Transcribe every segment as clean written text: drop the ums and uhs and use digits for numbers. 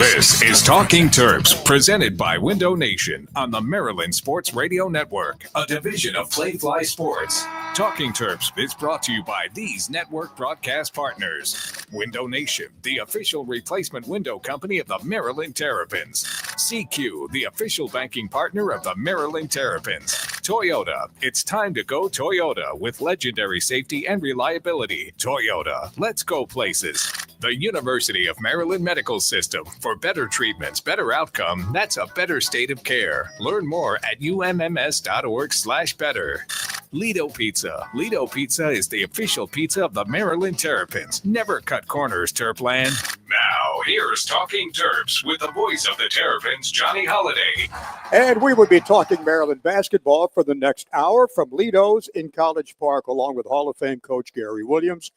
This is Talking Terps, presented by Window Nation on the Maryland Sports Radio Network, a division of Playfly Sports. Talking Terps is brought to you by these network broadcast partners. Window Nation, the official replacement window company of the Maryland Terrapins. CQ, the official banking partner of the Maryland Terrapins. Toyota, it's time to go Toyota with legendary safety and reliability. Toyota, let's go places. The University of Maryland Medical System. For better treatments, better outcome, that's a better state of care. Learn more at umms.org/better. Lido Pizza. Lido Pizza is the official pizza of the Maryland Terrapins. Never cut corners, Terpland. Now, here's Talking Terps with the voice of the Terrapins, Johnny Holiday. And we will be talking Maryland basketball for the next hour from Lido's in College Park, along with Hall of Fame coach Gary Williams.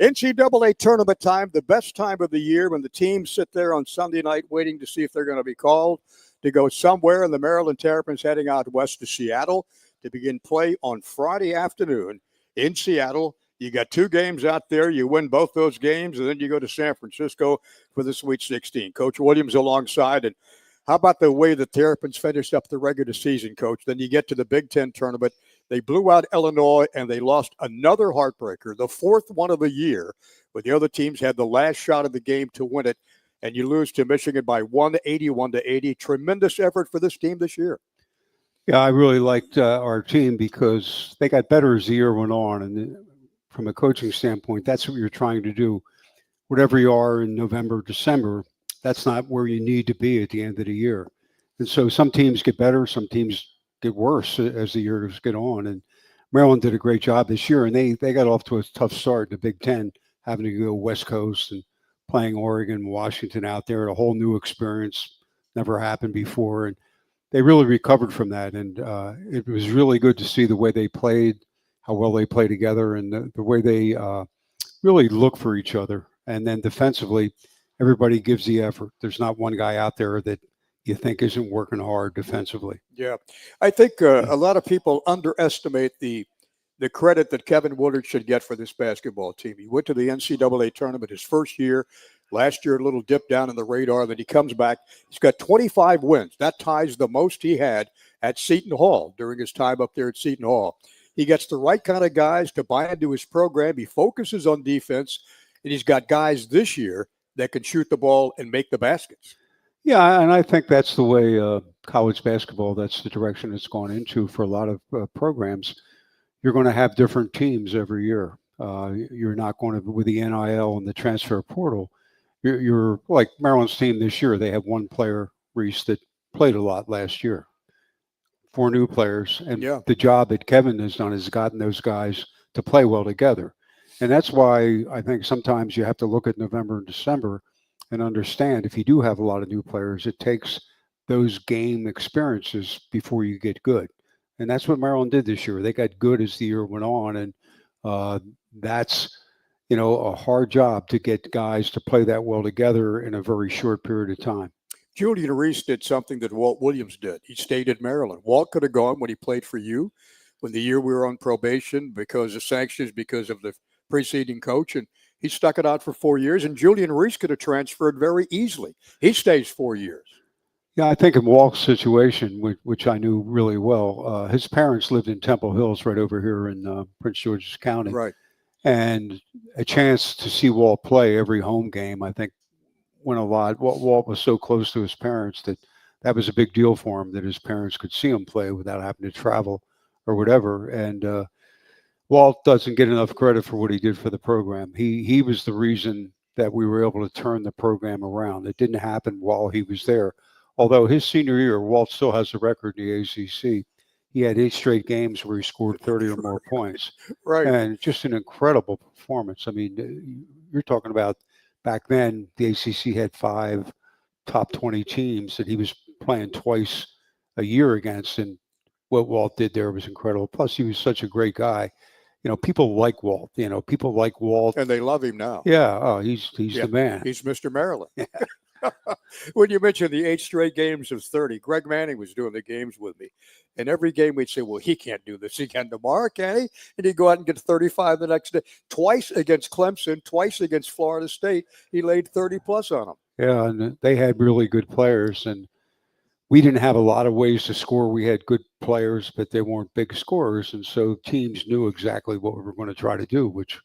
NCAA tournament time, the best time of the year when the teams sit there on Sunday night waiting to see if they're going to be called to go somewhere. And the Maryland Terrapins heading out west to Seattle to begin play on Friday afternoon in Seattle. You got two games out there. You win both those games, and then you go to San Francisco for the Sweet 16. Coach Williams alongside. And how about the way the Terrapins finished up the regular season, Coach? Then you get to the Big Ten tournament. They blew out Illinois, and they lost another heartbreaker, the fourth one of the year, where the other teams had the last shot of the game to win it, and you lose to Michigan by 181-80. Tremendous effort for this team this year. Yeah, I really liked our team because they got better as the year went on, and from a coaching standpoint, that's what you're trying to do. Whatever you are in November, December, that's not where you need to be at the end of the year. And so some teams get better, some teams get worse as the years get on. And Maryland did a great job this year, and they got off to a tough start in the Big Ten, having to go West Coast and playing Oregon, Washington out there, a whole new experience, never happened before. And they really recovered from that. And it was really good to see the way they played, how well they play together, and the way they really look for each other. And then defensively, everybody gives the effort. There's not one guy out there that you think isn't working hard defensively. Yeah. I think a lot of people underestimate the credit that Kevin Woodard should get for this basketball team. He went to the NCAA tournament his first year. Last year, a little dip down in the radar. Then he comes back. He's got 25 wins. That ties the most he had at Seton Hall during his time up there at Seton Hall. He gets the right kind of guys to buy into his program. He focuses on defense, and he's got guys this year that can shoot the ball and make the baskets. Yeah, and I think that's the way college basketball, that's the direction it's gone into for a lot of programs. You're going to have different teams every year. You're not going to, with the NIL and the transfer portal, you're like Maryland's team this year. They have one player, Reese, that played a lot last year. 4 new players. And the job that Kevin has done has gotten those guys to play well together. And that's why I think sometimes you have to look at November and December and understand if you do have a lot of new players, it takes those game experiences before you get good. And that's what Maryland did this year. They got good as the year went on. And that's, a hard job to get guys to play that well together in a very short period of time. Julian Reese did something that Walt Williams did. He stayed at Maryland. Walt could have gone when he played for you, when the year we were on probation because of sanctions, because of the preceding coach, and he stuck it out for 4 years. And Julian Reese could have transferred very easily. He stays 4 years. Yeah, I think in Walt's situation, which I knew really well, his parents lived in Temple Hills right over here in Prince George's County. Right. And a chance to see Walt play every home game, I think, went a lot. Walt was so close to his parents that was a big deal for him, that his parents could see him play without having to travel or whatever. And Walt doesn't get enough credit for what he did for the program. He was the reason that we were able to turn the program around. It didn't happen while he was there. Although his senior year, Walt still has the record in the ACC. He had 8 straight games where he scored 30 or more points. Right. And just an incredible performance. I mean, you're talking about back then, the ACC had 5 top 20 teams that he was playing twice a year against. And what Walt did there was incredible. Plus, he was such a great guy. People like Walt. People like Walt. And they love him now. Yeah. Oh, he's the man. He's Mr. Maryland. When you mentioned the 8 straight games of 30, Greg Manning was doing the games with me. And every game we'd say, well, he can't do this. He can tomorrow, can he? And he'd go out and get 35 the next day. Twice against Clemson, twice against Florida State, he laid 30 plus on them. Yeah, and they had really good players, and we didn't have a lot of ways to score. We had good players, but they weren't big scorers, and so teams knew exactly what we were going to try to do, which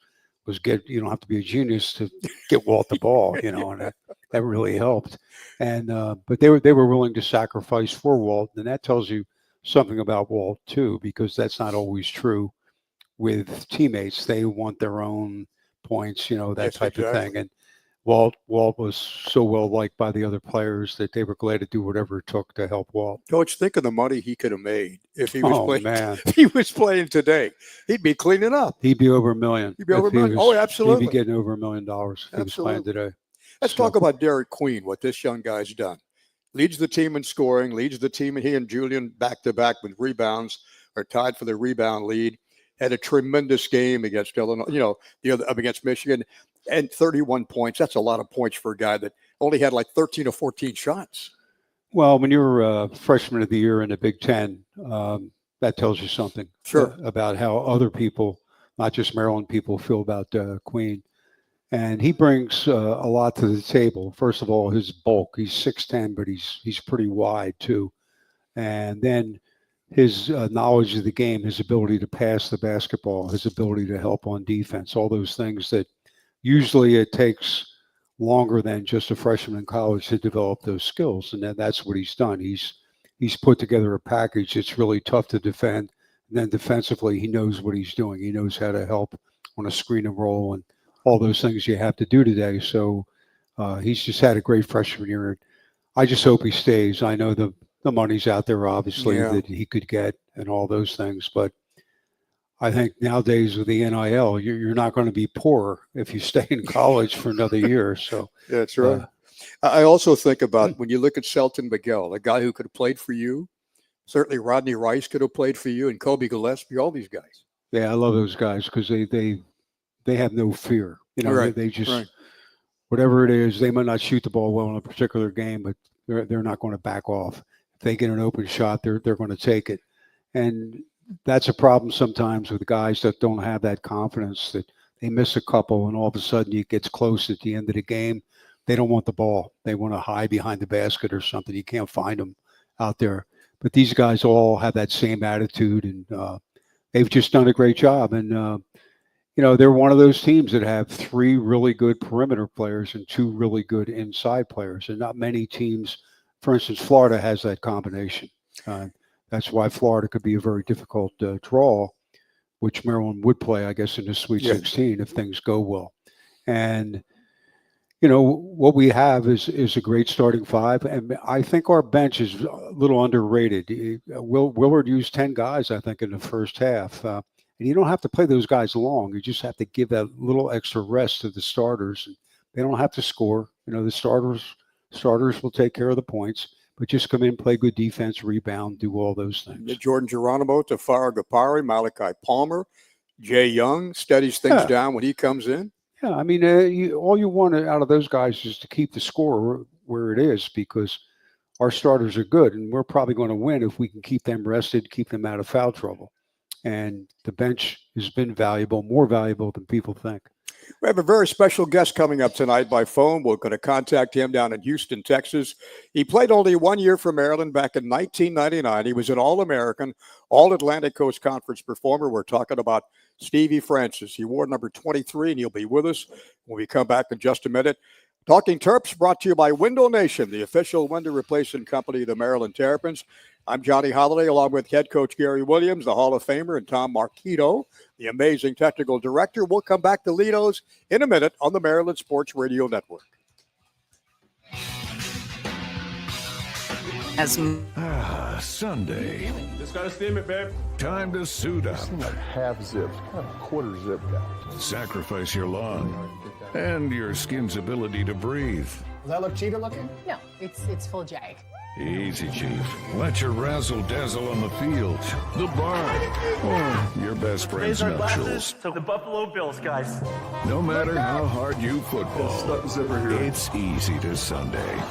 was get. You don't have to be a genius to get Walt the ball, and that really helped. And but they were willing to sacrifice for Walt, and that tells you something about Walt too, because that's not always true with teammates. They want their own points, that Yes, type of exactly. thing. And Walt was so well liked by the other players that they were glad to do whatever it took to help Walt. Coach, think of the money he could have made if he was Oh playing. man, If he was playing today, he'd be cleaning up. he'd be over $1 million. He'd be over $1 million. Oh, absolutely. He'd be getting over $1 million if he was playing today. Let's talk about Derek Queen, what this young guy's done. Leads the team in scoring, leads the team, and he and Julian back-to-back with rebounds, are tied for the rebound lead. Had a tremendous game against Illinois, the other up against Michigan, and 31 points. That's a lot of points for a guy that only had like 13 or 14 shots. Well, when you're a freshman of the year in the Big Ten, that tells you something about how other people, not just Maryland people, feel about Queen. And he brings a lot to the table. First of all, his bulk. He's 6'10", but he's pretty wide too. And then his knowledge of the game, his ability to pass the basketball, his ability to help on defense, all those things that usually it takes longer than just a freshman in college to develop those skills. And that's what he's done. He's put together a package that's really tough to defend. And then defensively, he knows what he's doing. He knows how to help on a screen and roll and all those things you have to do today. So he's just had a great freshman year. I just hope he stays. I know the money's out there, obviously, that he could get and all those things. But I think nowadays with the NIL, you're not going to be poor if you stay in college for another year. So that's right. I also think about when you look at Selton Miguel, a guy who could have played for you. Certainly Rodney Rice could have played for you, and Kobe Gillespie, all these guys. Yeah, I love those guys because they have no fear. They just whatever it is, they might not shoot the ball well in a particular game, but they're not going to back off. If they get an open shot, they're going to take it. And that's a problem sometimes with guys that don't have that confidence, that they miss a couple and all of a sudden it gets close at the end of the game. They don't want the ball. They want to hide behind the basket or something. You can't find them out there. But these guys all have that same attitude, and they've just done a great job. And they're one of those teams that have 3 really good perimeter players and 2 really good inside players. And not many teams, for instance, Florida has that combination. That's why Florida could be a very difficult draw, which Maryland would play, I guess, in the Sweet 16 if things go well. And, what we have is a great starting 5. And I think our bench is a little underrated. Willard used 10 guys, I think, in the first half. And you don't have to play those guys long. You just have to give that little extra rest to the starters. And they don't have to score. The starters will take care of the points, but just come in, play good defense, rebound, do all those things. Jordan Geronimo, Tafara Gapari, Malachi Palmer, Jay Young steadies things down when he comes in. Yeah, I mean, all you want out of those guys is to keep the score where it is, because our starters are good, and we're probably going to win if we can keep them rested, keep them out of foul trouble. And the bench has been valuable, more valuable than people think. We have a very special guest coming up tonight by phone. We're going to contact him down in Houston, Texas. He played only 1 year for Maryland back in 1999. He was an All-American, All-Atlantic Coast Conference performer. We're talking about Stevie Francis. He wore number 23, and he'll be with us when we come back in just a minute. Talking Terps brought to you by Window Nation, the official window replacement company of the Maryland Terrapins. I'm Johnny Holiday, along with head coach Gary Williams, the Hall of Famer, and Tom Marquito, the amazing technical director. We'll come back to Lido's in a minute on the Maryland Sports Radio Network. Sunday. Just gotta steam it, babe. Time to suit up. Like half zip, kind of quarter zip guy. Sacrifice your lung and your skin's ability to breathe. Does that look cheetah looking? No, it's full jag. Easy, Chief. Let your razzle-dazzle on the field, the bar, or your best friend's nuptials. So the Buffalo Bills, guys. No matter how hard you football, it's easy to Sunday.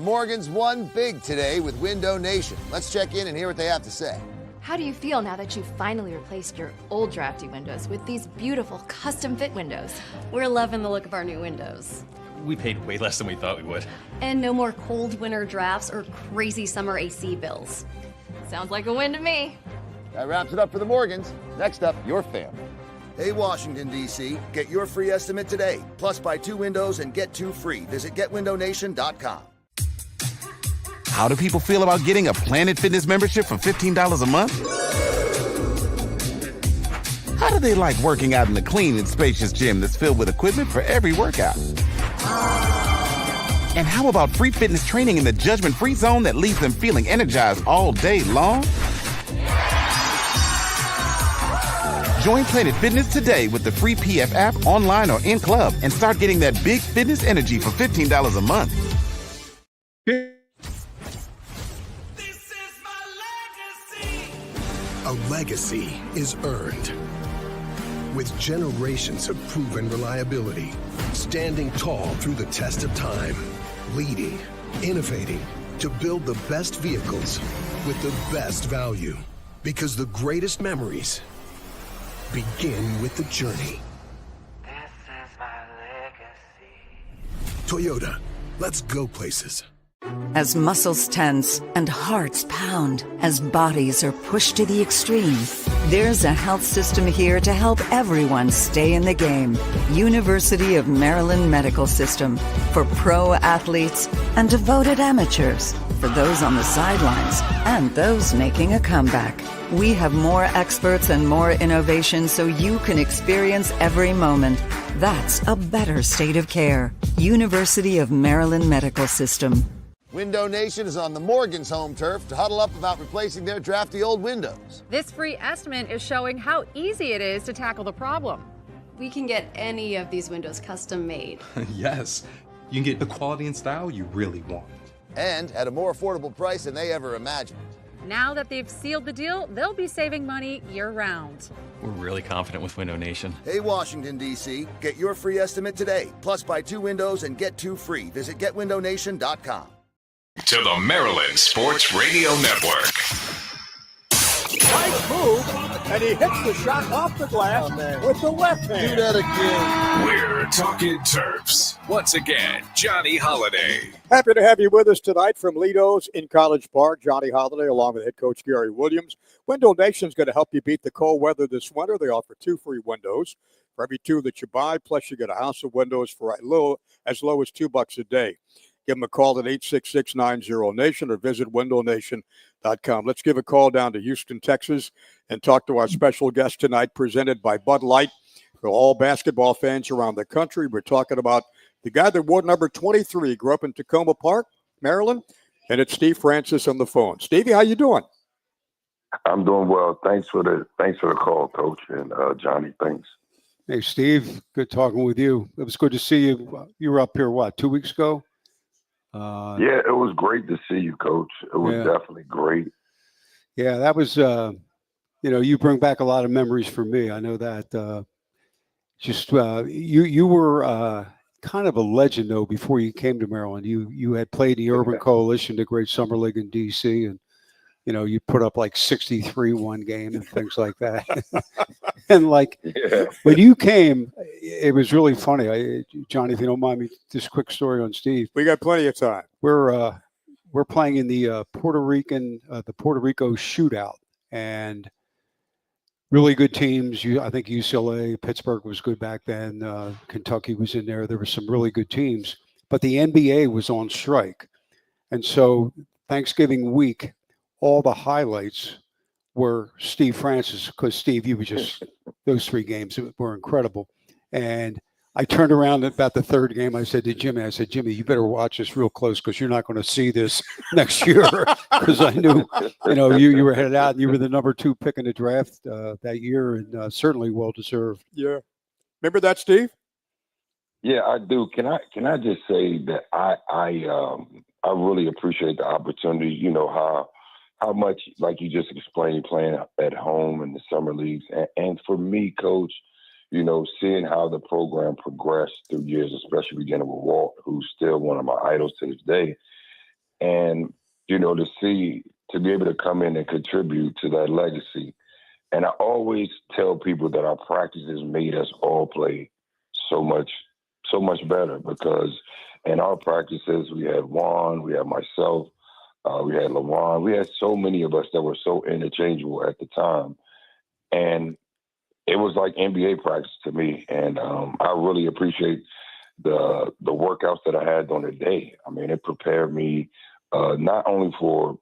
Morgans won big today with Window Nation. Let's check in and hear what they have to say. How do you feel now that you've finally replaced your old drafty windows with these beautiful custom fit windows? We're loving the look of our new windows. We paid way less than we thought we would. And no more cold winter drafts or crazy summer AC bills. Sounds like a win to me. That wraps it up for the Morgans. Next up, your family. Hey, Washington, D.C., get your free estimate today. Plus, buy 2 windows and get 2 free. Visit GetWindowNation.com. How do people feel about getting a Planet Fitness membership for $15 a month? How do they like working out in a clean and spacious gym that's filled with equipment for every workout? And how about free fitness training in the judgment-free zone that leaves them feeling energized all day long? Join Planet Fitness today with the free PF app, online or in club, and start getting that big fitness energy for $15 a month. A legacy is earned with generations of proven reliability, standing tall through the test of time, leading, innovating to build the best vehicles with the best value. Because the greatest memories begin with the journey. This is my legacy. Toyota, let's go places. As muscles tense and hearts pound, as bodies are pushed to the extreme, there's a health system here to help everyone stay in the game. University of Maryland Medical System, for pro athletes and devoted amateurs, for those on the sidelines and those making a comeback. We have more experts and more innovation so you can experience every moment. That's a better state of care. University of Maryland Medical System. Window Nation is on the Morgans' home turf to huddle up about replacing their drafty old windows. This free estimate is showing how easy it is to tackle the problem. We can get any of these windows custom made. Yes, you can get the quality and style you really want. And at a more affordable price than they ever imagined. Now that they've sealed the deal, they'll be saving money year-round. We're really confident with Window Nation. Hey, Washington, D.C., get your free estimate today. Plus, buy 2 windows and get 2 free. Visit GetWindowNation.com. To the Maryland Sports Radio Network. Nice move, and he hits the shot off the glass with the left hand. Do that again. We're talking Terps. Once again, Johnny Holiday. Happy to have you with us tonight from Lido's in College Park. Johnny Holiday along with head coach Gary Williams. Window Nation's going to help you beat the cold weather this winter. They offer 2 free windows for every 2 that you buy. Plus, you get a house of windows for as low as $2 a day. Give them a call at 866-90-NATION or visit windownation.com. Let's give a call down to Houston, Texas, and talk to our special guest tonight, presented by Bud Light. For all basketball fans around the country, we're talking about the guy that wore number 23, grew up in Tacoma Park, Maryland, and it's Steve Francis on the phone. Stevie, how you doing? I'm doing well. Thanks for the call, Coach, and Johnny. Thanks. Hey, Steve, good talking with you. It was good to see you. You were up here, 2 weeks ago? Yeah, it was great to see you, Coach. It was definitely great. Yeah, that was, you bring back a lot of memories for me. I know that. You were kind of a legend, though, before you came to Maryland. You had played in the Urban Coalition, the great summer league in D.C., and, you put up like 63 one game and things like that. And when you came, it was really funny. Johnny, if you don't mind me, this quick story on Steve. We got plenty of time. We're playing in the Puerto Rico shootout, and really good teams. I think UCLA, Pittsburgh was good back then. Kentucky was in there. There were some really good teams, but the NBA was on strike, and so Thanksgiving week, all the highlights were Steve Francis, because Steve, you were just, those 3 games were incredible. And I turned around at about the 3rd game. I said to Jimmy, you better watch this real close, because you're not going to see this next year. Because I knew, you were headed out and you were the number 2 pick in the draft that year, and certainly well-deserved. Yeah. Remember that, Steve? Yeah, I do. Can I just say that I really appreciate the opportunity, how much, like you just explained, playing at home in the summer leagues. And for me, Coach, seeing how the program progressed through years, especially beginning with Walt, who's still one of my idols to this day, and to be able to come in and contribute to that legacy. And I always tell people that our practices made us all play so much better, because in our practices we had Juan, we had myself, we had LaJuan, we had so many of us that were so interchangeable at the time, and it was like NBA practice to me. And I really appreciate the workouts that I had on the day. I mean, it prepared me not only for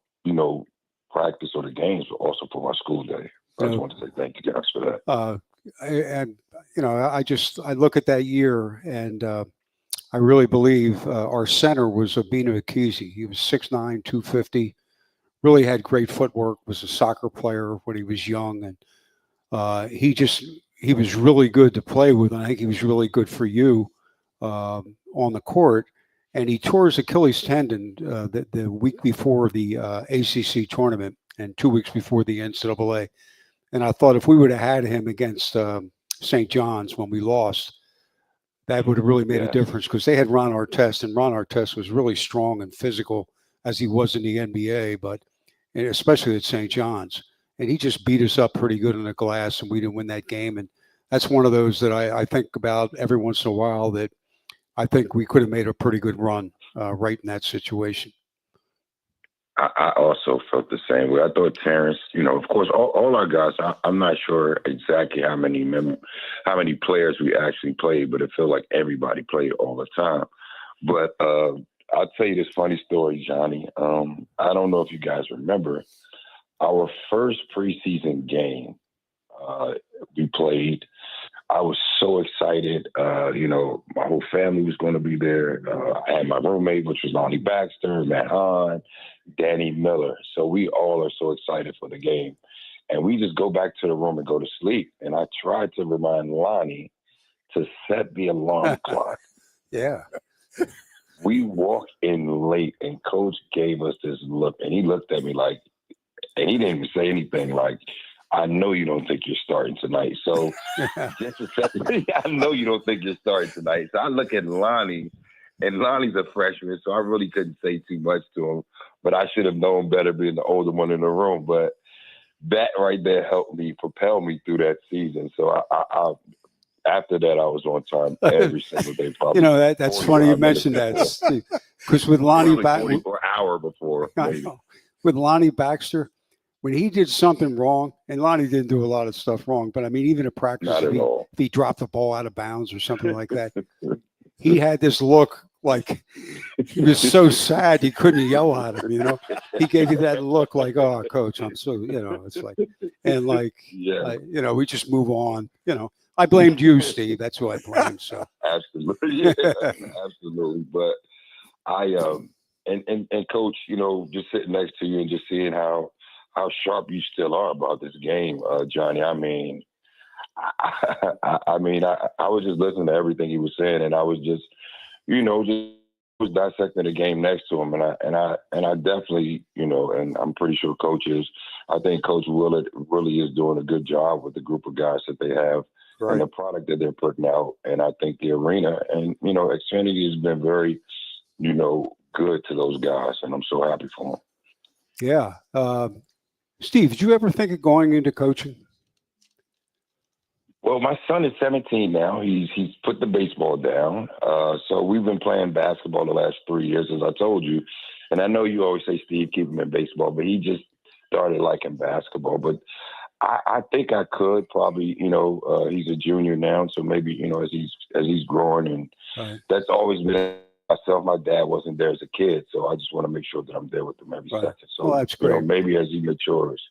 practice or the games, but also for my school day. I just want to say thank you guys for that. I look at that year, and I really believe our center was Obina Akizi. He was 6'9", 250, really had great footwork, was a soccer player when he was young, and he was really good to play with, and I think he was really good for you on the court. And he tore his Achilles tendon the week before the ACC tournament and 2 weeks before the NCAA. And I thought if we would have had him against St. John's when we lost, that would have really made a difference, because they had Ron Artest, and Ron Artest was really strong and physical as he was in the NBA, but especially at St. John's. And he just beat us up pretty good on the glass, and we didn't win that game. And that's one of those that I think about every once in a while, that I think we could have made a pretty good run right in that situation. I also felt the same way. I thought Terrence, of course, all our guys, I'm not sure exactly how many players we actually played, but it felt like everybody played all the time. But I'll tell you this funny story, Johnny. I don't know if you guys remember our first preseason game we played. I was so excited. My whole family was going to be there. I had my roommate, which was Lonnie Baxter, Matt Hahn, Danny Miller. So we all are so excited for the game. And we just go back to the room and go to sleep. And I tried to remind Lonnie to set the alarm clock. Yeah. We walked in late, and Coach gave us this look, and he looked at me like, and he didn't even say anything, like, I know you don't think you're starting tonight. So just a second, I know you don't think you're starting tonight. So I look at Lonnie, and Lonnie's a freshman, so I really couldn't say too much to him. But I should have known better being the older one in the room. But that right there helped me propel me through that season. So I after that, I was on time every single day. Probably. That's funny you mentioned that, because with Lonnie Baxter, or hour before. With Lonnie Baxter, when he did something wrong, and Lonnie didn't do a lot of stuff wrong, but I mean, even in practice, if he dropped the ball out of bounds or something like that, he had this look like he was so sad he couldn't yell at him. He gave you that look like, "Oh, coach, I'm so," it's like, and like, we just move on. I blamed you, Steve. That's who I blamed. So absolutely, absolutely. But I and coach, just sitting next to you and just seeing how sharp you still are about this game, Johnny. I mean, I was just listening to everything he was saying, and I was just, was dissecting the game next to him, and I definitely, and I'm pretty sure I think Coach Willard really is doing a good job with the group of guys that they have and the product that they're putting out, and I think the arena and Xfinity has been very, good to those guys, and I'm so happy for them. Yeah. Steve, did you ever think of going into coaching? Well, my son is 17 now. He's put the baseball down. So we've been playing basketball the last 3 years, as I told you. And I know you always say, Steve, keep him in baseball, but he just started liking basketball. But I think I could probably, he's a junior now, so maybe, as he's growing, and that's always been myself. My dad wasn't there as a kid, so I just want to make sure that I'm there with him every second. So that's great. Maybe as he matures.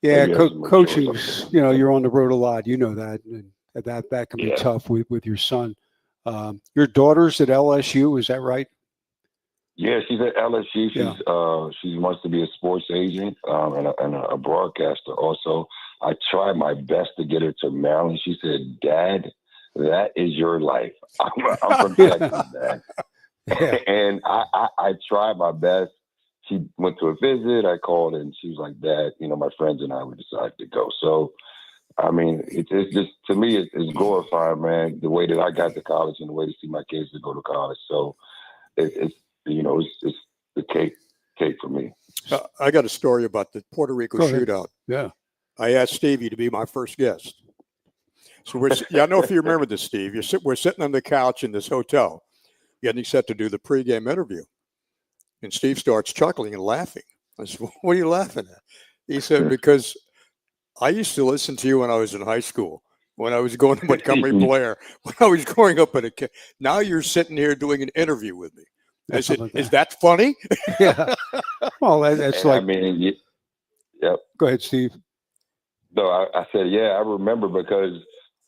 Yeah, coaching, you're on the road a lot. That, and that can be tough with your son. Your daughter's at LSU, is that right? Yeah, she's at LSU. She wants to be a sports agent and a broadcaster also. I tried my best to get her to Maryland. She said, "Dad, that is your life." I'm from Texas, Dad. Yeah. And I tried my best. She went to a visit. I called and she was like, "Dad, my friends and I, we decided to go." So, I mean, it's just, to me, it's glorified, man, the way that I got to college and the way to see my kids to go to college. So it's the I got a story about the Puerto Rico shootout. Yeah. I asked Stevie to be my first guest. So I don't know if you remember this, Steve. We're sitting on the couch in this hotel, getting set to do the pregame interview. And Steve starts chuckling and laughing. I said, what are you laughing at? He said, because I used to listen to you when I was in high school, when I was going to Montgomery Blair, when I was growing up now you're sitting here doing an interview with me. I said, is that funny? Yeah. Well, that's like. I mean, yep. Go ahead, Steve. No, I said, yeah, I remember because,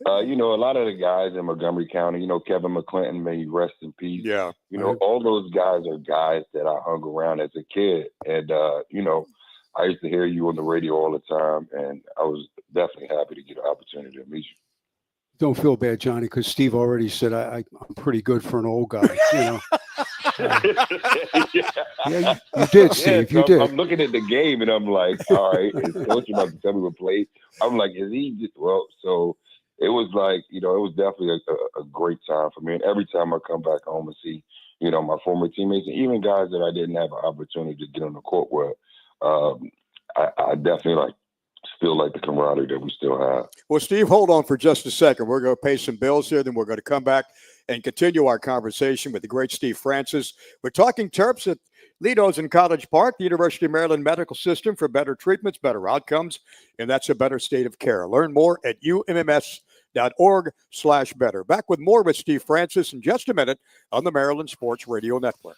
a lot of the guys in Montgomery County, Kevin McClinton, may he rest in peace. Yeah. All those guys are guys that I hung around as a kid. And, I used to hear you on the radio all the time, and I was definitely happy to get an opportunity to meet you. Don't feel bad, Johnny, because Steve already said I'm pretty good for an old guy. Yeah, you did, Steve. Yeah, you did. I'm looking at the game, and I'm like, all right, is coach about to tell me what plays? I'm like, is he just, so it was like, it was definitely a great time for me. And every time I come back home and see, my former teammates, and even guys that I didn't have an opportunity to get on the court with, I definitely still like the camaraderie that we still have. Well, Steve, hold on for just a second. We're going to pay some bills here, then we're going to come back and continue our conversation with the great Steve Francis. We're talking Terps at Lido's in College Park, the University of Maryland Medical System for better treatments, better outcomes, and that's a better state of care. Learn more at umms.org/better. Back with more with Steve Francis in just a minute on the Maryland Sports Radio Network.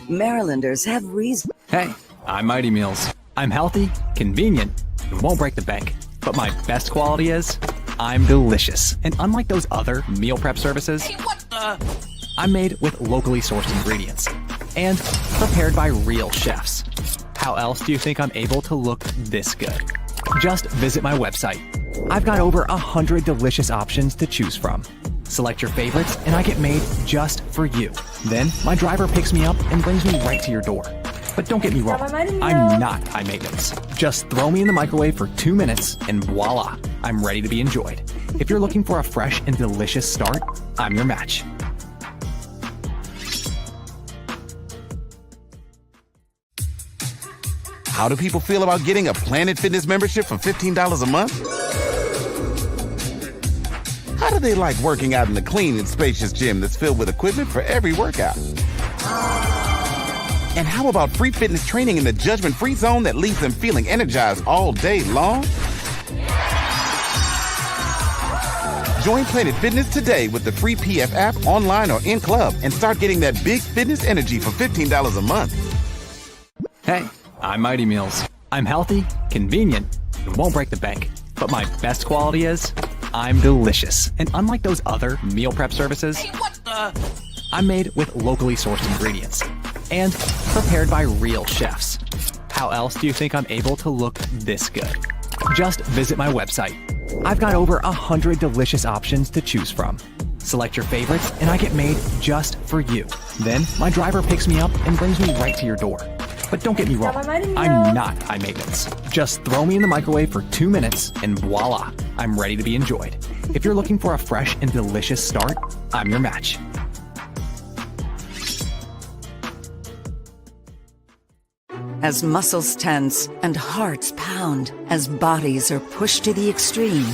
Marylanders have reason. Hey, I'm Mighty Meals. I'm healthy, convenient, and won't break the bank. But my best quality is I'm delicious. And unlike those other meal prep services, I'm made with locally sourced ingredients and prepared by real chefs. How else do you think I'm able to look this good? Just visit my website. I've got over 100 delicious options to choose from. Select your favorites, and I get made just for you. Then my driver picks me up and brings me right to your door. But don't get me wrong, I'm not high maintenance. Just throw me in the microwave for 2 minutes, and voila, I'm ready to be enjoyed. If you're looking for a fresh and delicious start, I'm your match. How do people feel about getting a Planet Fitness membership for $15 a month? How do they like working out in the clean and spacious gym that's filled with equipment for every workout? And how about free fitness training in the judgment-free zone that leaves them feeling energized all day long? Join Planet Fitness today with the free PF app online or in club and start getting that big fitness energy for $15 a month. Hey, I'm Mighty Meals. I'm healthy, convenient, and won't break the bank. But my best quality is I'm delicious. And unlike those other meal prep services, I'm made with locally sourced ingredients and prepared by real chefs. How else do you think I'm able to look this good? Just visit my website. I've got over 100 delicious options to choose from. Select your favorites, and I get made just for you. Then my driver picks me up and brings me right to your door. But don't get me wrong, I'm not high maintenance. Just throw me in the microwave for 2 minutes, and voila, I'm ready to be enjoyed. If you're looking for a fresh and delicious start, I'm your match. As muscles tense and hearts pound, as bodies are pushed to the extreme,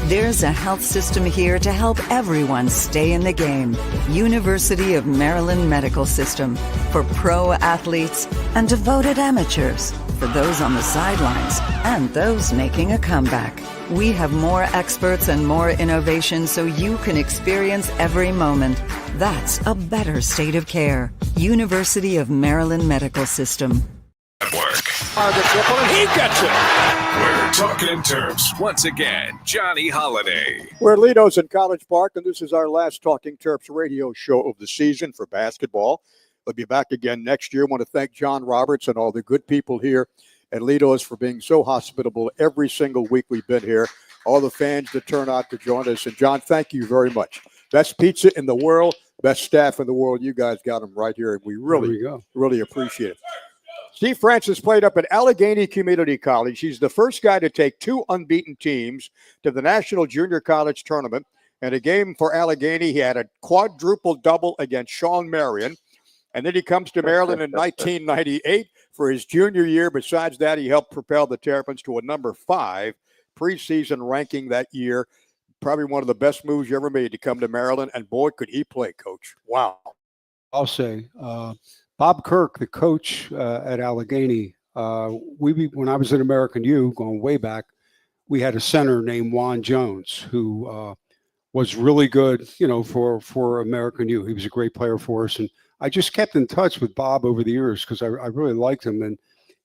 there's a health system here to help everyone stay in the game. University of Maryland Medical System, for pro athletes and devoted amateurs, for those on the sidelines and those making a comeback. We have more experts and more innovation so you can experience every moment. That's a better state of care. University of Maryland Medical System. Network. He gets it. We're talking Terps once again. Johnny Holiday. We're at Lido's in College Park, and this is our last Talking Terps radio show of the season for basketball. We'll be back again next year. I want to thank John Roberts and all the good people here at Lido's for being so hospitable every single week we've been here. All the fans that turn out to join us. And John, thank you very much. Best pizza in the world, best staff in the world. You guys got them right here, and we really appreciate it. Steve Francis played up at Allegheny Community College. He's the first guy to take 2 unbeaten teams to the National Junior College Tournament In a game for Allegheny, he had a quadruple double against Sean Marion. And then he comes to Maryland in 1998 for his junior year. Besides that, he helped propel the Terrapins to a number 5 preseason ranking that year. Probably one of the best moves you ever made to come to Maryland. And boy, could he play, Coach. Wow. I'll say Bob Kirk, the coach at Allegheny, when I was at American U, going way back, we had a center named Juan Jones who was really good, for American U. He was a great player for us. And I just kept in touch with Bob over the years because I really liked him. And,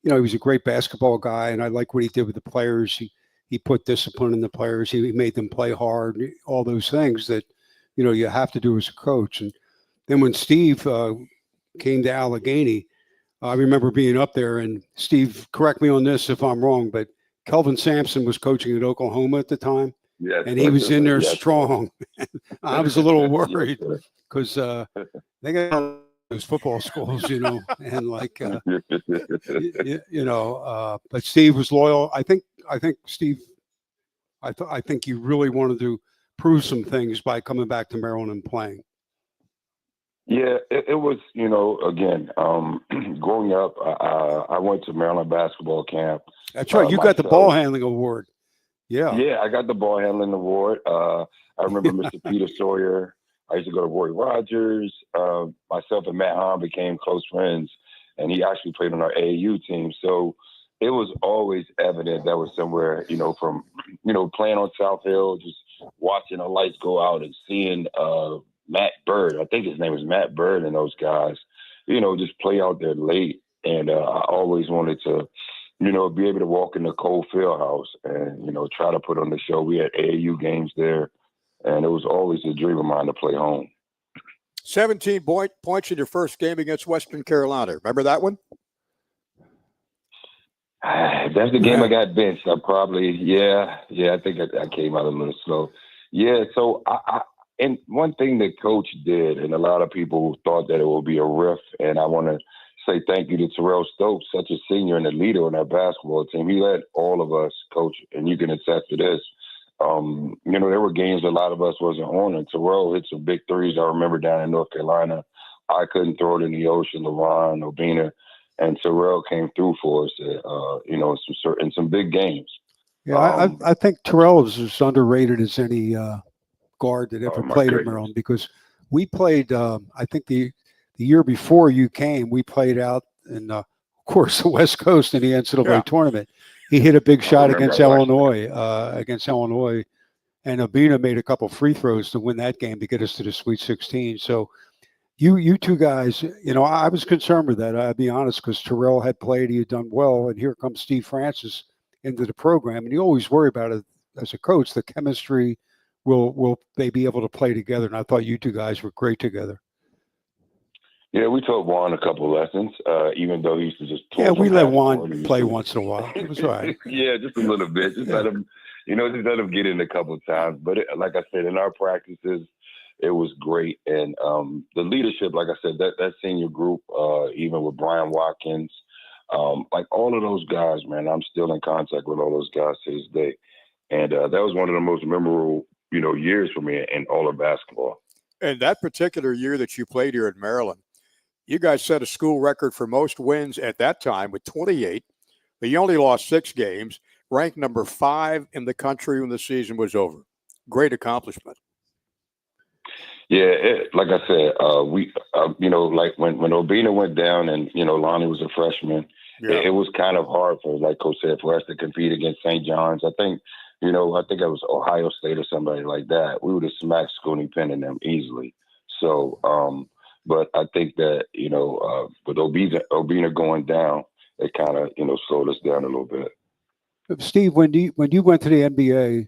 he was a great basketball guy. And I like what he did with the players. He put discipline in the players. He made them play hard, all those things that, you have to do as a coach. And then when Steve came to Allegheny, I remember being up there, and Steve, correct me on this if I'm wrong, but Kelvin Sampson was coaching at Oklahoma at the time. Yes, and he was in there yes, strong. I was a little worried because they got those football schools, and like, but Steve was loyal. I think Steve, I think you really wanted to prove some things by coming back to Maryland and playing. Yeah, it was, again, growing up, I went to Maryland basketball camp. That's right. You got the ball handling award. Yeah. Yeah, I got the ball handling award. I remember Mr. Peter Sawyer. I used to go to Roy Rogers. Myself and Matt Hahn became close friends, and he actually played on our AAU team. So it was always evident that was somewhere, from, playing on South Hill, just watching the lights go out and seeing Matt Bird. I think his name was Matt Bird, and those guys, just play out there late. And I always wanted to, be able to walk in the Cole Fieldhouse and, try to put on the show. We had AAU games there, and it was always a dream of mine to play home. 17 points in your first game against Western Carolina. Remember that one? That's the game I got benched. I probably, I think I came out a little slow. Yeah, so and one thing that Coach did, and a lot of people thought that it would be a riff, and I want to say thank you to Terrell Stokes, such a senior and a leader on our basketball team. He led all of us, Coach, and you can attest to this. There were games a lot of us wasn't on, and Terrell hit some big threes. I remember down in North Carolina, I couldn't throw it in the ocean, LeVon, Obina, and Terrell came through for us, in some big games. Yeah, I think Terrell is as underrated as any guard that ever played at Maryland, because we played, I think the year before you came, we played out in, of course, the West Coast in the NCAA tournament. He hit a big shot against Illinois, and Obina made a couple free throws to win that game to get us to the Sweet 16. So you two guys, I was concerned with that. I'll be honest, because Terrell had played, he had done well, and here comes Steve Francis into the program, and you always worry about it as a coach, the chemistry. Will they be able to play together? And I thought you two guys were great together. Yeah, we taught Juan a couple of lessons, even though he used to just talk. Yeah, we let Juan play once in a while. It was right. Yeah, just a little bit. Just let him, just let him get in a couple of times. But like I said, in our practices, it was great. And the leadership, like I said, that senior group, even with Brian Watkins, like all of those guys, man, I'm still in contact with all those guys to this day. And that was one of the most memorable, years for me in all of basketball. And that particular year that you played here in Maryland, you guys set a school record for most wins at that time with 28, but you only lost 6 games, ranked number 5 in the country when the season was over. Great accomplishment. Yeah, like I said, we, like when Obina went down and, Lonnie was a freshman, it was kind of hard for, like Coach said, for us to compete against St. John's. I think it was Ohio State or somebody like that. We would have smacked Sconey Penn and them easily. So, but I think that, with Obina going down, it kind of, slowed us down a little bit. Steve, when you went to the NBA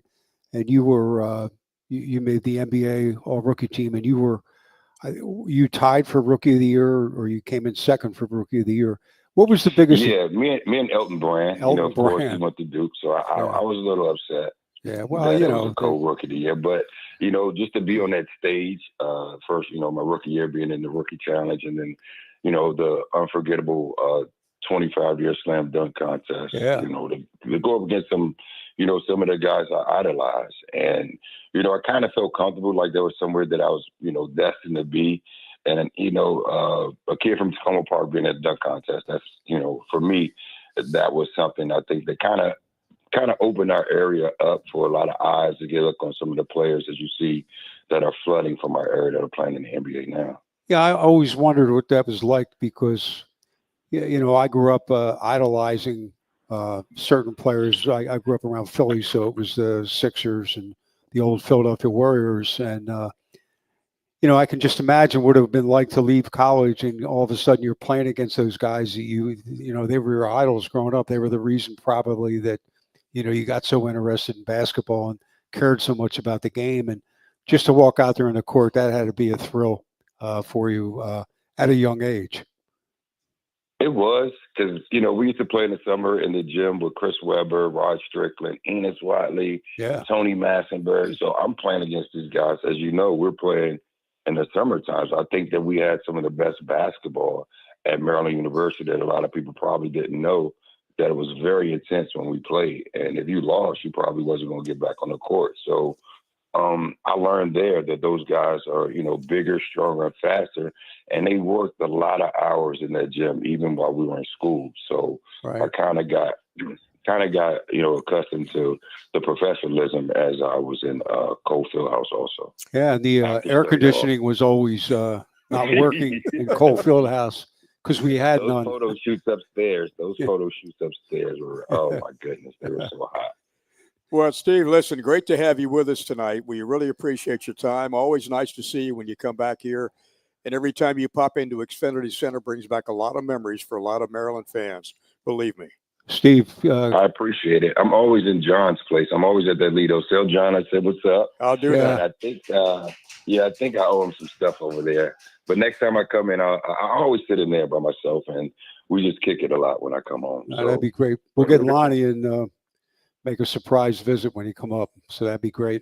and you were you made the NBA All-Rookie team, and you tied for Rookie of the Year, or you came in second for Rookie of the Year. What was the biggest? Yeah, me and Elton Brand. Of course, he went to Duke, so I was a little upset. Yeah, well, it was a co-Rookie of the Year, but just to be on that stage, first, my rookie year being in the Rookie Challenge, and then, the unforgettable 25-year slam dunk contest. Yeah. To go up against some, some of the guys I idolize. And, I kind of felt comfortable like there was somewhere that I was, destined to be. And, a kid from Tacoma Park being at the dunk contest, that's, for me, that was something I think that kind of opened our area up for a lot of eyes to get a look on some of the players as you see that are flooding from our area that are playing in the NBA now. Yeah, I always wondered what that was like because, I grew up idolizing certain players. I grew up around Philly, so it was the Sixers and the old Philadelphia Warriors. And, I can just imagine what it would have been like to leave college and all of a sudden you're playing against those guys that they were your idols growing up. They were the reason probably that, you got so interested in basketball and cared so much about the game. And just to walk out there on the court, that had to be a thrill for you at a young age. It was because, we used to play in the summer in the gym with Chris Webber, Rod Strickland, Enos Watley, Tony Massenberg. So I'm playing against these guys. As you know, we're playing in the summer times. I think that we had some of the best basketball at Maryland University that a lot of people probably didn't know, that it was very intense when we played. And if you lost, you probably wasn't going to get back on the court. So I learned there that those guys are, bigger, stronger, and faster. And they worked a lot of hours in that gym, even while we were in school. So I kind of got, accustomed to the professionalism as I was in Cole Fieldhouse also. Yeah, and the air conditioning was always not working in Cole Fieldhouse because we had those none. Photo shoots upstairs were, oh my goodness, they were so hot. Well, Steve, listen, great to have you with us tonight. We really appreciate your time. Always nice to see you when you come back here. And every time you pop into Xfinity Center brings back a lot of memories for a lot of Maryland fans. Believe me. Steve. I appreciate it. I'm always in John's place. I'm always at that Lido. Tell John I said, what's up? I'll do that. I think, I think I owe him some stuff over there. But next time I come in, I always sit in there by myself, and we just kick it a lot when I come home. So, that'd be great. We'll get Lonnie and make a surprise visit when you come up. So that'd be great.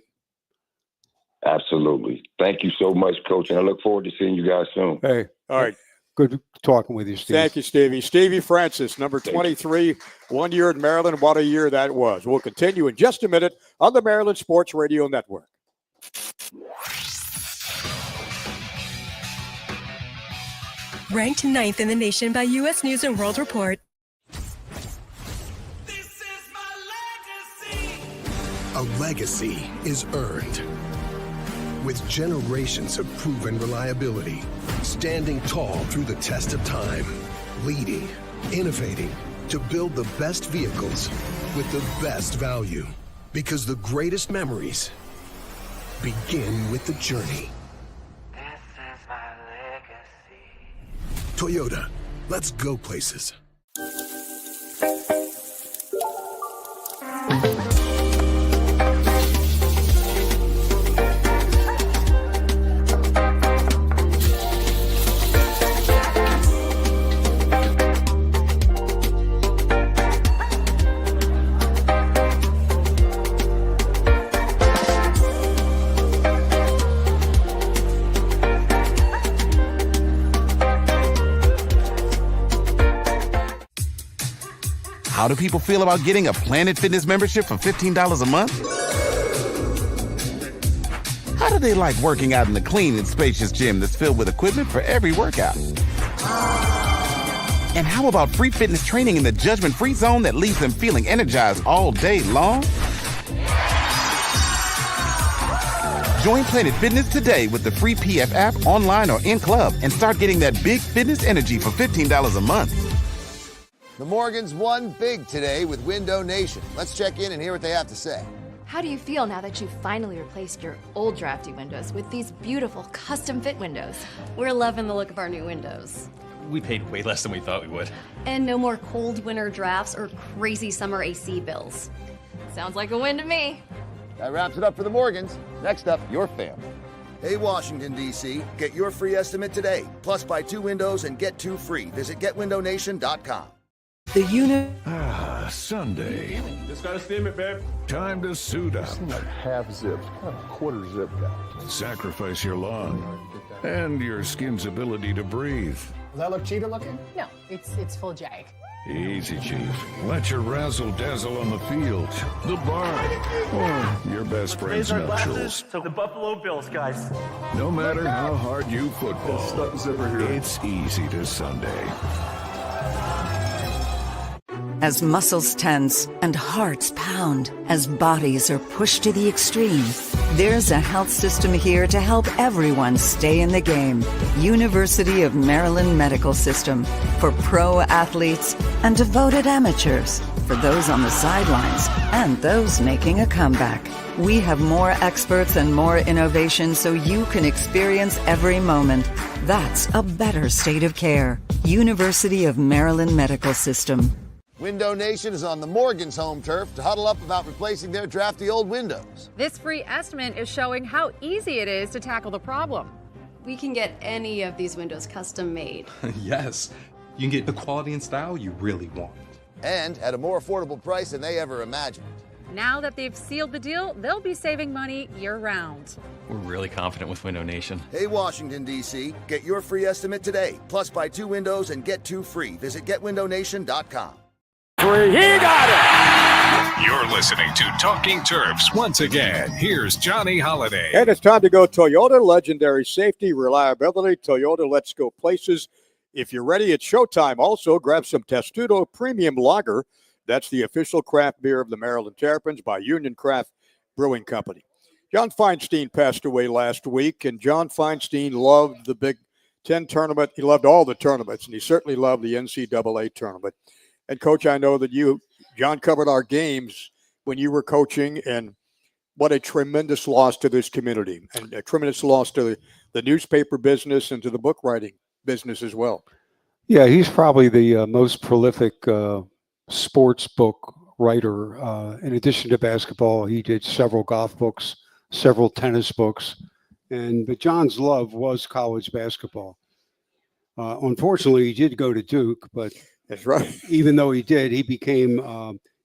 Absolutely. Thank you so much, Coach. And I look forward to seeing you guys soon. Hey. All right. Good talking with you, Steve. Thank you, Stevie. Stevie Francis, number 23, 1 year in Maryland. What a year that was. We'll continue in just a minute on the Maryland Sports Radio Network. Ranked 9th in the nation by U.S. News & World Report. A legacy is earned with generations of proven reliability, standing tall through the test of time, leading, innovating to build the best vehicles with the best value. Because the greatest memories begin with the journey. This is my legacy. Toyota, let's go places. How do people feel about getting a Planet Fitness membership for $15 a month? How do they like working out in the clean and spacious gym that's filled with equipment for every workout? And how about free fitness training in the judgment-free zone that leaves them feeling energized all day long? Join Planet Fitness today with the free PF app online or in club and start getting that big fitness energy for $15 a month. The Morgans won big today with Window Nation. Let's check in and hear what they have to say. How do you feel now that you've finally replaced your old drafty windows with these beautiful custom fit windows? We're loving the look of our new windows. We paid way less than we thought we would. And no more cold winter drafts or crazy summer AC bills. Sounds like a win to me. That wraps it up for the Morgans. Next up, your family. Hey, Washington, D.C., get your free estimate today. Plus, buy 2 windows and get 2 free. Visit GetWindowNation.com. Sunday. Just gotta steam it, babe. Time to suit up. Like half zipped, kind of quarter zip guy. Sacrifice your lung and your skin's ability to breathe. Does that look cheetah looking? No, it's full jag. Easy, Chief. Let your razzle-dazzle on the field, the bar, or your best friend's nuptials. So the Buffalo Bills, guys. No matter how hard you football, it's easy to Sunday. As muscles tense and hearts pound, as bodies are pushed to the extreme, there's a health system here to help everyone stay in the game. University of Maryland Medical System, for pro athletes and devoted amateurs, for those on the sidelines and those making a comeback. We have more experts and more innovation so you can experience every moment. That's a better state of care. University of Maryland Medical System. Window Nation is on the Morgan's home turf to huddle up about replacing their drafty old windows. This free estimate is showing how easy it is to tackle the problem. We can get any of these windows custom made. Yes, you can get the quality and style you really want. And at a more affordable price than they ever imagined. Now that they've sealed the deal, they'll be saving money year-round. We're really confident with Window Nation. Hey, Washington, D.C., get your free estimate today. Plus, buy 2 windows and get 2 free. Visit GetWindowNation.com. He got it! You're listening to Talking Terps. Once again, here's Johnny Holiday. And it's time to go Toyota. Legendary safety, reliability. Toyota, let's go places. If you're ready, it's showtime. Also, grab some Testudo Premium Lager. That's the official craft beer of the Maryland Terrapins by Union Craft Brewing Company. John Feinstein passed away last week, and John Feinstein loved the Big Ten tournament. He loved all the tournaments, and he certainly loved the NCAA tournament. And, Coach, I know that John, covered our games when you were coaching, and what a tremendous loss to this community and a tremendous loss to the newspaper business and to the book writing business as well. Yeah, he's probably the most prolific sports book writer. In addition to basketball, he did several golf books, several tennis books. But John's love was college basketball. Unfortunately, he did go to Duke, but that's right. Even though he did, he became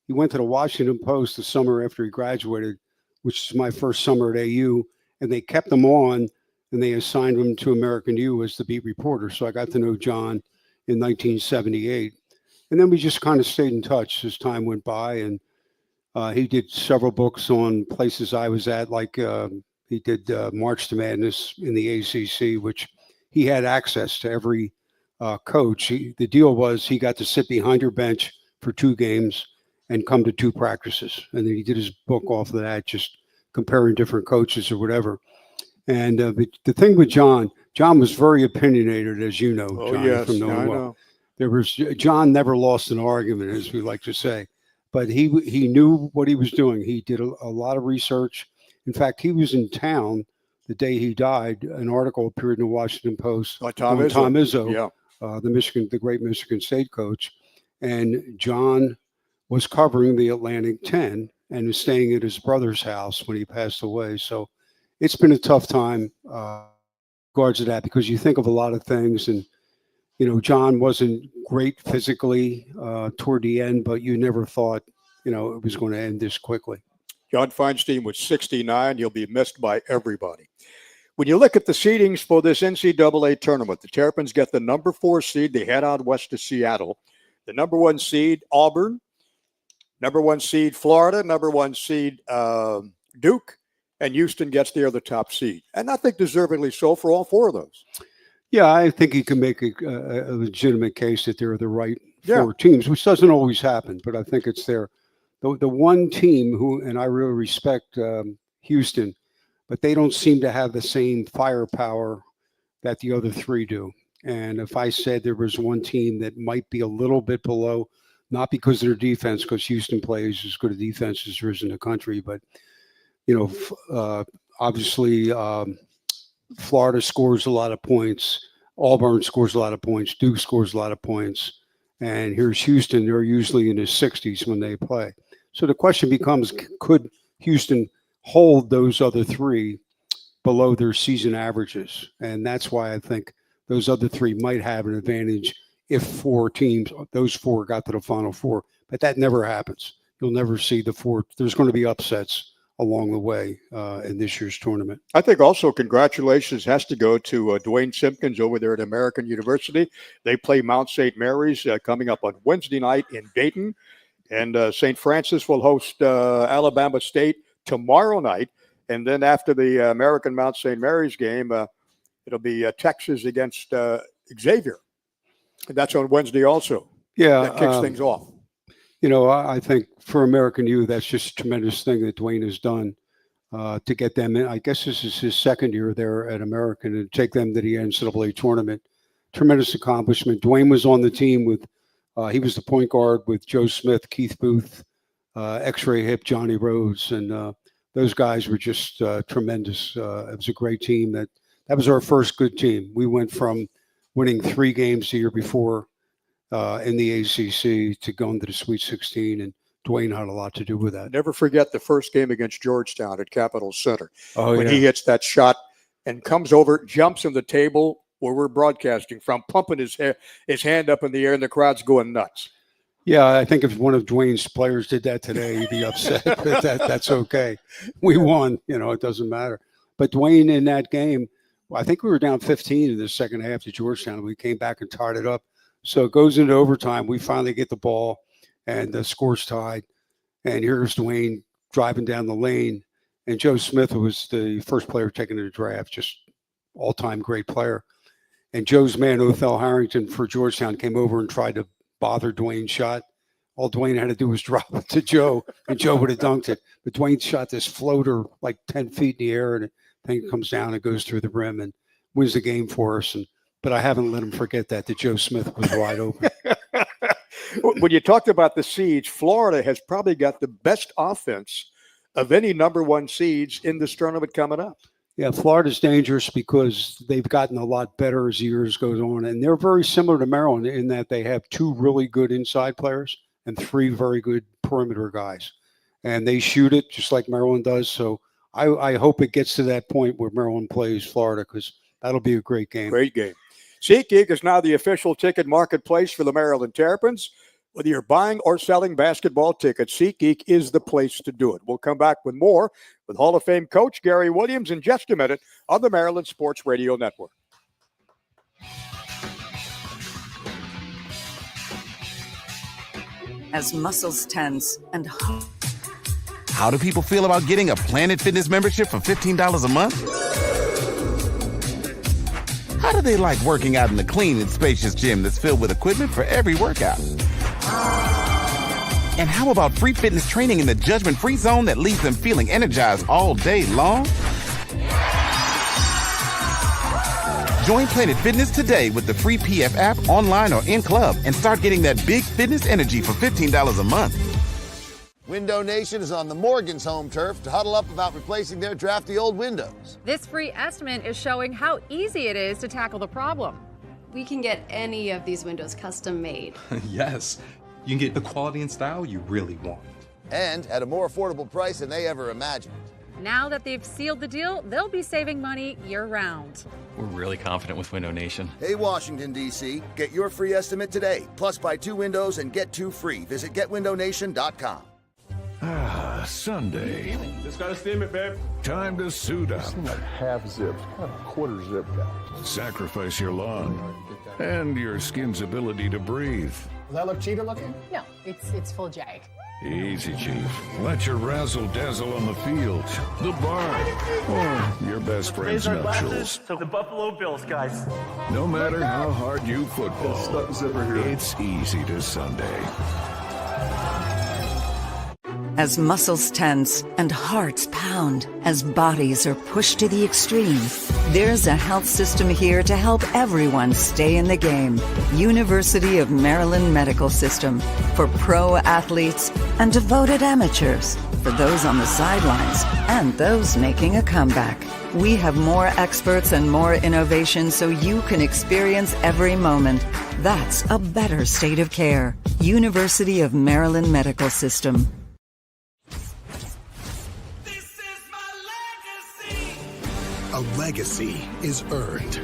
he went to the Washington Post the summer after he graduated, which is my first summer at AU, and they kept him on, and they assigned him to American U as the beat reporter. So I got to know John in 1978, and then we just kind of stayed in touch as time went by. And he did several books on places I was at, like he did March to Madness in the ACC, which he had access to every coach. The deal was he got to sit behind your bench for 2 games and come to 2 practices. And then he did his book off of that, just comparing different coaches or whatever. And the thing with John was very opinionated, as you know, John, yes, from knowing I well. know. John never lost an argument, as we like to say, but he knew what he was doing. He did a lot of research. In fact, he was in town the day he died. An article appeared in the Washington Post by Tom Izzo. Yeah. The great Michigan State coach, and John was covering the Atlantic 10 and was staying at his brother's house when he passed away. So it's been a tough time regards to that, because you think of a lot of things, and John wasn't great physically toward the end, but you never thought it was going to end this quickly. John Feinstein was 69. He'll be missed by everybody. When you look at the seedings for this NCAA tournament, the Terrapins get the number 4 seed. They head out west to Seattle. The number 1 seed, Auburn. Number 1 seed, Florida. Number 1 seed, Duke. And Houston gets the other top seed. And I think deservedly so for all 4 of those. Yeah, I think you can make a legitimate case that they're the right 4 teams, which doesn't always happen. But I think it's there. The one team who, and I really respect Houston, but they don't seem to have the same firepower that the other 3 do. And if I said there was one team that might be a little bit below, not because of their defense, because Houston plays as good a defense as there is in the country, but, obviously Florida scores a lot of points. Auburn scores a lot of points. Duke scores a lot of points. And here's Houston. They're usually in the 60s when they play. So the question becomes, could Houston hold those other 3 below their season averages? And that's why I think those other 3 might have an advantage if 4 teams, those 4 got to the Final Four. But that never happens. You'll never see the 4. There's going to be upsets along the way in this year's tournament. I think also congratulations has to go to Dwayne Simpkins over there at American University. They play Mount St. Mary's coming up on Wednesday night in Dayton. And St. Francis will host Alabama State tomorrow night. And then after the American Mount St. Mary's game, it'll be Texas against Xavier. And that's on Wednesday also. Yeah. That kicks things off. You know, I think for American U, that's just a tremendous thing that Dwayne has done to get them in. I guess this is his second year there at American and take them to the NCAA tournament. Tremendous accomplishment. Dwayne was on the team with, he was the point guard with Joe Smith, Keith Booth, X-Ray Hip, Johnny Rose, and those guys were just tremendous. It was a great team. That was our first good team. We went from winning 3 games the year before in the ACC to going to the Sweet 16, and Dwayne had a lot to do with that. Never forget the first game against Georgetown at Capitol Center. When he hits that shot and comes over, jumps on the table where we're broadcasting from, pumping his hand up in the air, and the crowd's going nuts. Yeah, I think if one of Dwayne's players did that today, he'd be upset. But that's okay. We won. You know, it doesn't matter. But Dwayne in that game, I think we were down 15 in the second half to Georgetown, and we came back and tied it up. So it goes into overtime. We finally get the ball, and the score's tied. And here's Dwayne driving down the lane. And Joe Smith, who was the first player taken in the draft, just all-time great player. And Joe's man, Othell Harrington, for Georgetown, came over and tried to bother Dwayne's shot. All Dwayne had to do was drop it to Joe, and Joe would have dunked it. But Dwayne shot this floater like 10 feet in the air, and the thing comes down and goes through the rim and wins the game for us. But I haven't let him forget that Joe Smith was wide open. When you talked about the seeds, Florida has probably got the best offense of any number 1 seeds in this tournament coming up. Yeah, Florida's dangerous because they've gotten a lot better as the years goes on. And they're very similar to Maryland in that they have 2 really good inside players and 3 very good perimeter guys. And they shoot it just like Maryland does. So I hope it gets to that point where Maryland plays Florida, because that'll be a great game. Great game. SeatGeek is now the official ticket marketplace for the Maryland Terrapins. Whether you're buying or selling basketball tickets, SeatGeek is the place to do it. We'll come back with more with Hall of Fame coach Gary Williams in just a minute on the Maryland Sports Radio Network. As muscles tense and How do people feel about getting a Planet Fitness membership for $15 a month? How do they like working out in the clean and spacious gym that's filled with equipment for every workout? And how about free fitness training in the judgment-free zone that leaves them feeling energized all day long? Join Planet Fitness today with the free PF app, online or in club, and start getting that big fitness energy for $15 a month. Window Nation is on the Morgan's home turf to huddle up about replacing their drafty old windows. This free estimate is showing how easy it is to tackle the problem. We can get any of these windows custom made. Yes, you can get the quality and style you really want. And at a more affordable price than they ever imagined. Now that they've sealed the deal, they'll be saving money year-round. We're really confident with Window Nation. Hey, Washington, D.C., get your free estimate today. Plus, buy 2 windows and get 2 free. Visit GetWindowNation.com. Ah, Sunday. Just gotta steam it, babe. Time to suit up. Seem like half zip, kind of quarter zip guy. Sacrifice your lawn and your skin's ability to breathe. Does that look cheetah looking? No, it's full jag. Easy, Chief. Let your razzle-dazzle on the field, the barn, or your best friend's nuptials. So the Buffalo Bills, guys. No matter how hard you football, it's easy to Sunday. as muscles tense and hearts pound, as bodies are pushed to the extreme, there's a health system here to help everyone stay in the game. University of Maryland Medical System, for pro athletes and devoted amateurs, for those on the sidelines and those making a comeback. We have more experts and more innovation so you can experience every moment. That's a better state of care. University of Maryland Medical System. A legacy is earned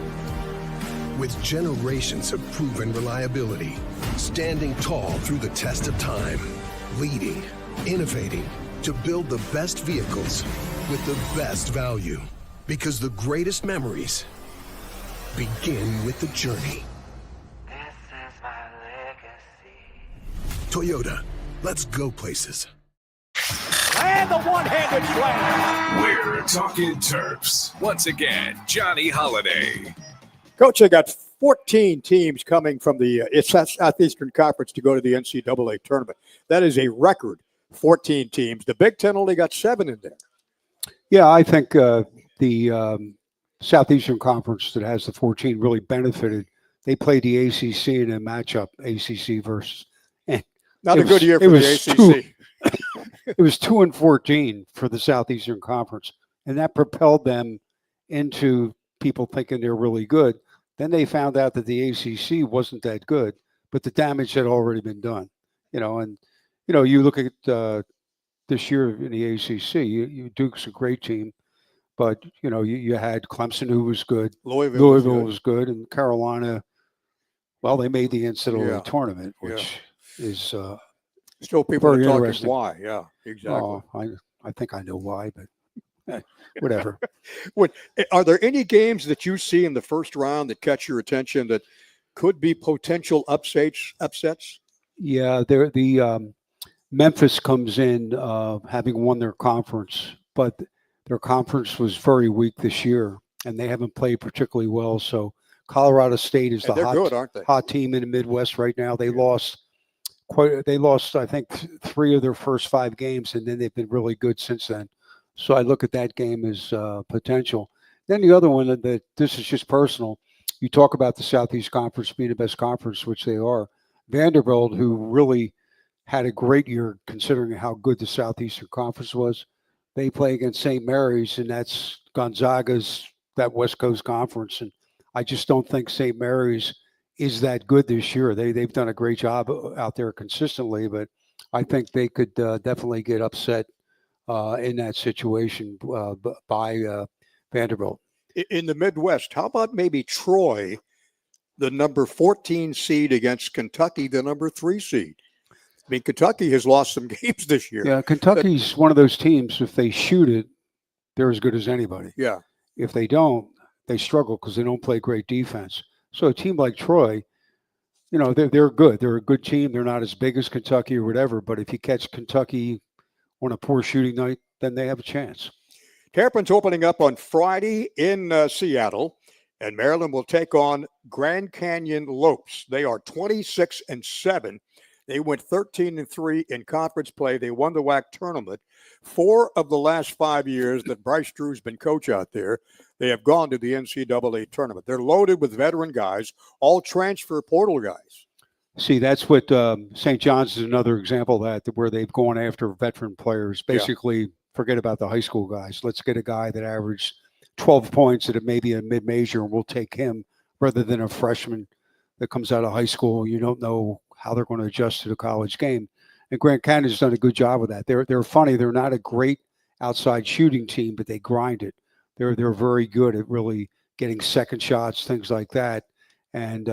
with generations of proven reliability, standing tall through the test of time, leading, innovating, to build the best vehicles with the best value. Because the greatest memories begin with the journey. This is my legacy. Toyota, let's go places. And the one-handed slam. We're talking Terps. Once again, Johnny Holiday. Coach, they got 14 teams coming from the Southeastern Conference to go to the NCAA tournament. That is a record, 14 teams. The Big Ten only got 7 in there. Yeah, I think the Southeastern Conference that has the 14 really benefited. They played the ACC in a matchup, ACC versus. Not a good year for the ACC. It was 2-14 for the Southeastern Conference, and that propelled them into people thinking they're really good. Then they found out that the ACC wasn't that good, but the damage had already been done. You look at this year in the ACC. Duke's a great team, but you had Clemson, who was good. Louisville was good, and Carolina. Well, they made the NCAA tournament, which is still people are talking interesting. why. Yeah, exactly. Oh, I think I know why, but whatever. Are there any games that you see in the first round that catch your attention that could be potential upsets? Yeah, the Memphis comes in having won their conference, but their conference was very weak this year, and they haven't played particularly well. So Colorado State is the hot team in the Midwest right now. They lost, I think, 3 of their first 5 games, and then they've been really good since then. So I look at that game as potential. Then the other one that this is just personal. You talk about the Southeast Conference being the best conference, which they are. Vanderbilt, who really had a great year considering how good the Southeastern Conference was. They play against St. Mary's, and that's Gonzaga's, that West Coast Conference. And I just don't think St. Mary's is that good this year. They've done a great job out there consistently, but I think they could definitely get upset in that situation by Vanderbilt. In the Midwest, how about maybe Troy, the number 14 seed against Kentucky, the number 3 seed? I mean, Kentucky has lost some games this year. Yeah, Kentucky's one of those teams, if they shoot it, they're as good as anybody. Yeah. If they don't, they struggle because they don't play great defense. So a team like Troy, they're good. They're a good team. They're not as big as Kentucky or whatever, but if you catch Kentucky on a poor shooting night, then they have a chance. Terrapins opening up on Friday in Seattle, and Maryland will take on Grand Canyon Lopes. They are 26-7. They went 13-3 in conference play. They won the WAC tournament. 4 of the last 5 years that Bryce Drew's been coach out there, they have gone to the NCAA tournament. They're loaded with veteran guys, all transfer portal guys. See, that's what St. John's is another example of that, where they've gone after veteran players. Basically, forget about the high school guys. Let's get a guy that averaged 12 points at maybe a mid-major, and we'll take him rather than a freshman that comes out of high school. You don't know how they're going to adjust to the college game. And Grand Canyon's done a good job with that. They're funny. They're not a great outside shooting team, but they grind it. They're very good at really getting second shots, things like that. And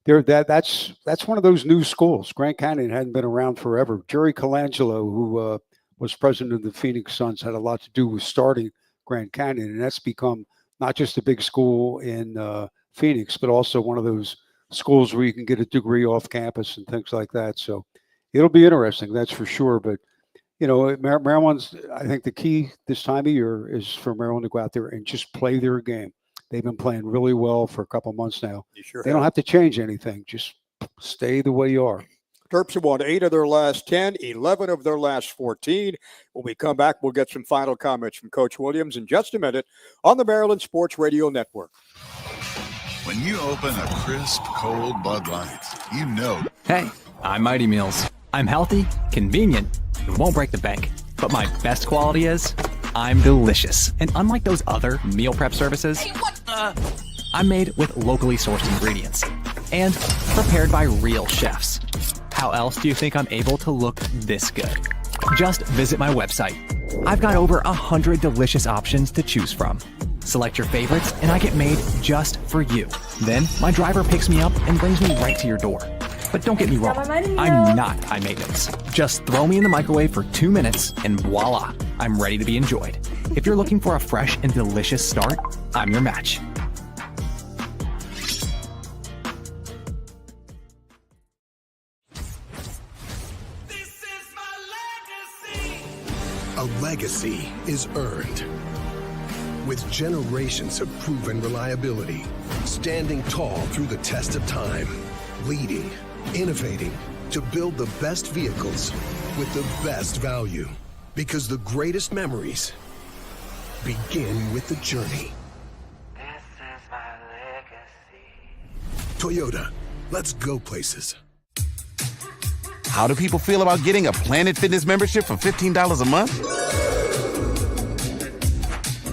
that's one of those new schools. Grand Canyon hadn't been around forever. Jerry Colangelo, who was president of the Phoenix Suns, had a lot to do with starting Grand Canyon, and that's become not just a big school in Phoenix, but also one of those schools where you can get a degree off campus and things like that. So it'll be interesting, that's for sure. But, Maryland's, I think the key this time of year is for Maryland to go out there and just play their game. They've been playing really well for a couple months now. They don't have to change anything. Just stay the way you are. Terps have won 8 of their last 10, 11 of their last 14. When we come back, we'll get some final comments from Coach Williams in just a minute on the Maryland Sports Radio Network. When you open a crisp, cold Bud Light, you know. Hey, I'm Mighty Meals. I'm healthy, convenient, and won't break the bank. But my best quality is I'm delicious. And unlike those other meal prep services, I'm made with locally sourced ingredients and prepared by real chefs. How else do you think I'm able to look this good? Just visit my website. I've got over 100 delicious options to choose from. Select your favorites and I get made just for you. Then my driver picks me up and brings me right to your door. But don't get me wrong, I'm not high maintenance. Just throw me in the microwave for 2 minutes and voila, I'm ready to be enjoyed. If you're looking for a fresh and delicious start, I'm your match. A legacy is earned with generations of proven reliability, standing tall through the test of time, leading, innovating to build the best vehicles with the best value. Because the greatest memories begin with the journey. This is my legacy. Toyota, let's go places. How do people feel about getting a Planet Fitness membership for $15 a month?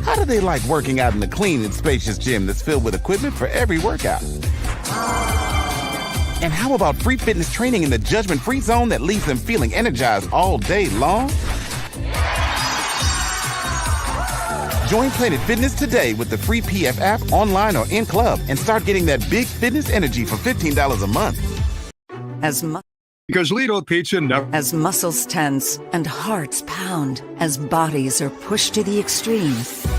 How do they like working out in a clean and spacious gym that's filled with equipment for every workout? And how about free fitness training in the judgment-free zone that leaves them feeling energized all day long? Join Planet Fitness today with the free PF app, online or in club, and start getting that big fitness energy for $15 a month. Because Lido Pizza never... As muscles tense and hearts pound, as bodies are pushed to the extreme,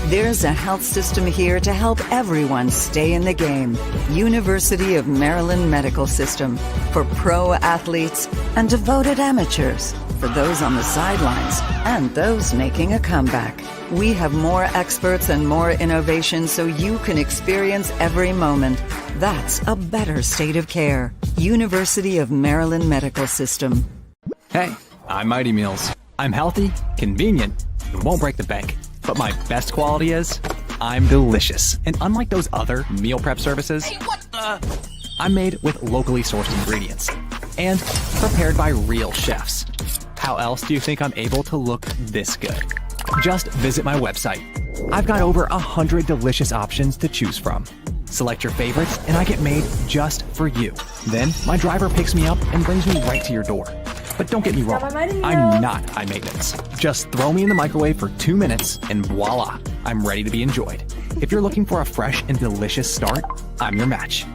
there's a health system here to help everyone stay in the game. University of Maryland Medical System. For pro athletes and devoted amateurs. For those on the sidelines and those making a comeback. We have more experts and more innovation so you can experience every moment. That's a better state of care. University of Maryland Medical System. Hey, I'm Mighty Meals. I'm healthy, convenient, and won't break the bank. But my best quality is, I'm delicious. And unlike those other meal prep services, I'm made with locally sourced ingredients and prepared by real chefs. How else do you think I'm able to look this good? Just visit my website. I've got over 100 delicious options to choose from. Select your favorites and I get made just for you. Then my driver picks me up and brings me right to your door. But don't get me wrong, I'm not high maintenance. Just throw me in the microwave for 2 minutes and voila, I'm ready to be enjoyed. If you're looking for a fresh and delicious start, I'm your match.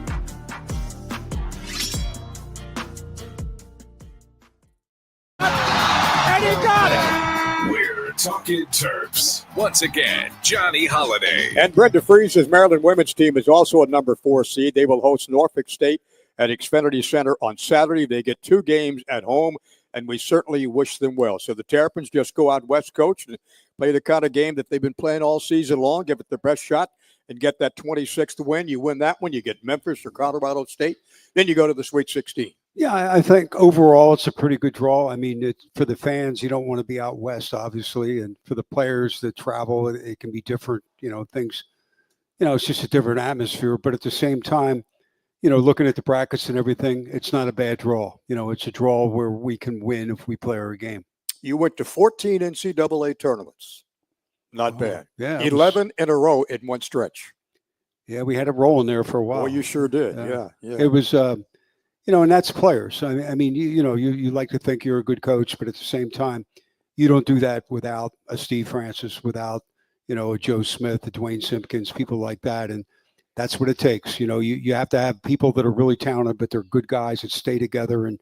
And he got it! We're Talkin Terps. Once again, Johnny Holiday. And Brent DeFries's Maryland women's team is also a number 4 seed. They will host Norfolk State at Xfinity Center on Saturday. They get 2 games at home, and we certainly wish them well. So the Terrapins just go out west, coach, and play the kind of game that they've been playing all season long, give it their best shot, and get that 26th win. You win that one, you get Memphis or Colorado State. Then you go to the Sweet 16. Yeah, I think overall it's a pretty good draw. I mean, for the fans, you don't want to be out west, obviously, and for the players that travel, it can be different, things, it's just a different atmosphere. But at the same time, looking at the brackets and everything, it's not a bad draw. It's a draw where we can win if we play our game. You went to 14 NCAA tournaments. Not bad. Yeah. 11 in a row in one stretch. Yeah, we had it rolling there for a while. Well, you sure did. Yeah. It was, and that's players. I mean, you like to think you're a good coach, but at the same time, you don't do that without a Steve Francis, without, a Joe Smith, a Dwayne Simpkins, people like that. And that's what it takes. You have to have people that are really talented, but they're good guys that stay together and,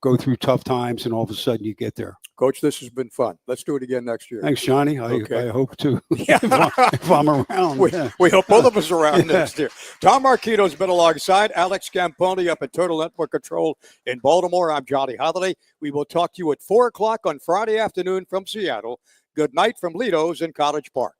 go through tough times, and all of a sudden you get there. Coach, this has been fun. Let's do it again next year. Thanks, Johnny. I hope to. Yeah. if I'm around. We hope both of us are around next year. Tom Marquito's been alongside Alex Camponi up at Total Network Control in Baltimore. I'm Johnny Holiday. We will talk to you at 4 o'clock on Friday afternoon from Seattle. Good night from Lido's in College Park.